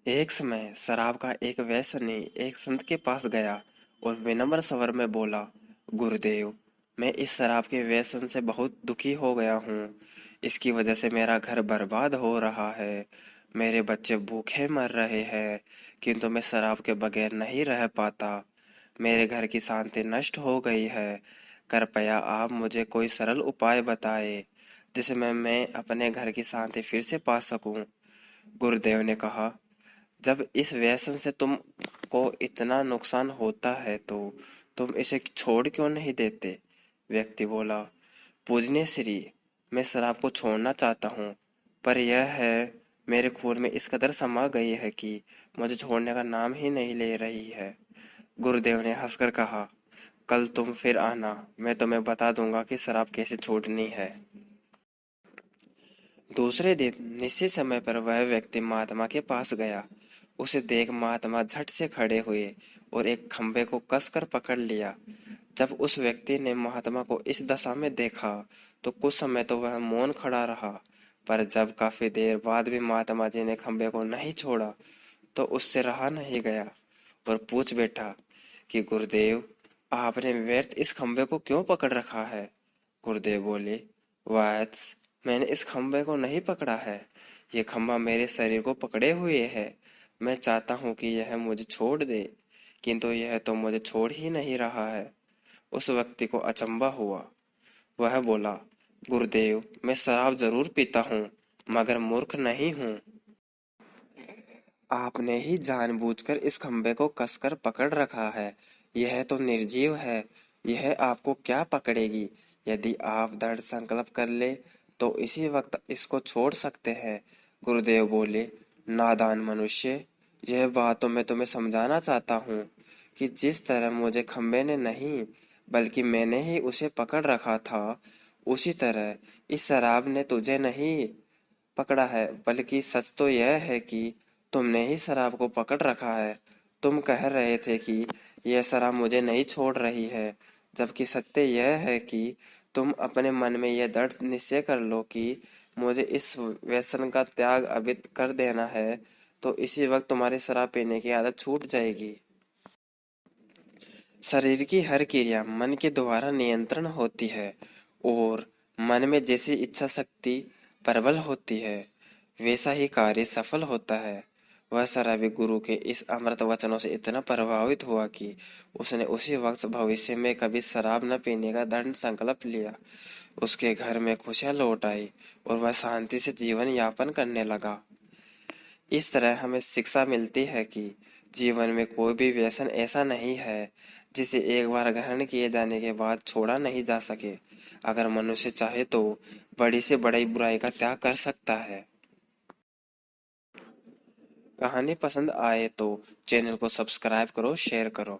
एक समय शराब का एक व्यसनी एक संत के पास गया और विनम्र स्वर में बोला, गुरुदेव, मैं इस शराब के व्यसन से बहुत दुखी हो गया हूँ। इसकी वजह से मेरा घर बर्बाद हो रहा है। मेरे बच्चे भूखे मर रहे हैं, किंतु मैं शराब के बगैर नहीं रह पाता। मेरे घर की शांति नष्ट हो गई है। कृपया आप मुझे कोई सरल उपाय बताएं, जिससे मैं अपने घर की शांति फिर से पा सकूं। गुरुदेव ने कहा, जब इस व्यसन से तुमको इतना नुकसान होता है तो तुम इसे छोड़ क्यों नहीं देते? व्यक्ति बोला, पूजनीय श्री, मैं शराब को छोड़ना चाहता हूँ, पर यह है मेरे खून में इस कदर समा गई है कि मुझे छोड़ने का नाम ही नहीं ले रही है। गुरुदेव ने हंसकर कहा, कल तुम फिर आना, मैं तुम्हें बता दूंगा कि शराब कैसे छोड़नी है। दूसरे दिन निश्चित समय पर वह व्यक्ति महात्मा के पास गया। उसे देख महात्मा झट से खड़े हुए और एक खंभे को कसकर पकड़ लिया। जब उस व्यक्ति ने महात्मा को इस दशा में देखा तो कुछ समय तो वह मौन खड़ा रहा, पर जब काफी देर बाद भी महात्मा जी ने खंभे को नहीं छोड़ा तो उससे रहा नहीं गया और पूछ बैठा कि गुरुदेव, आपने व्यर्थ इस खंभे को क्यों पकड़ रखा है? गुरुदेव बोले, वत्स, मैंने इस खंभे को नहीं पकड़ा है। ये खंभा मेरे शरीर को पकड़े हुए है। मैं चाहता हूँ कि यह मुझे छोड़ दे, किंतु यह तो मुझे छोड़ ही नहीं रहा है। उस व्यक्ति को अचंभा हुआ। वह बोला, गुरुदेव, मैं शराब जरूर पीता हूँ, मगर मूर्ख नहीं हूँ। आपने ही जानबूझकर इस खंभे को कसकर पकड़ रखा है। यह तो निर्जीव है। यह आपको क्या पकड़ेगी? यदि आप दृढ़ संकल्प कर ले तो इसी वक्त इसको छोड़ सकते हैं। गुरुदेव बोले, नादान मनुष्य, यह बात तो मैं तुम्हें समझाना चाहता हूँ कि जिस तरह मुझे खंबे ने नहीं बल्कि मैंने ही उसे पकड़ रखा था, उसी तरह इस शराब ने तुझे नहीं पकड़ा है, बल्कि सच तो यह है कि तुमने ही शराब को पकड़ रखा है। तुम कह रहे थे कि यह शराब मुझे नहीं छोड़ रही है, जबकि सत्य यह है कि तुम अपने मन में यह दृढ़ निश्चय कर लो कि मुझे इस व्यसन का त्याग अभी कर देना है, तो इसी वक्त तुम्हारी शराब पीने की आदत छूट जाएगी। शरीर की हर क्रिया मन के द्वारा नियंत्रण होती है और मन में जैसी इच्छा शक्ति प्रबल होती है, वैसा ही कार्य सफल होता है। वह शराबी गुरु के इस अमृत वचनों से इतना प्रभावित हुआ कि उसने उसी वक्त भविष्य में कभी शराब न पीने का दृढ़ संकल्प लिया। उसके घर में खुशियां लौट आई और वह शांति से जीवन यापन करने लगा। इस तरह हमें शिक्षा मिलती है कि जीवन में कोई भी व्यसन ऐसा नहीं है जिसे एक बार ग्रहण किए जाने के बाद छोड़ा नहीं जा सके। अगर मनुष्य चाहे तो बड़ी से बड़ी बुराई का त्याग कर सकता है। कहानी पसंद आए तो चैनल को सब्सक्राइब करो, शेयर करो।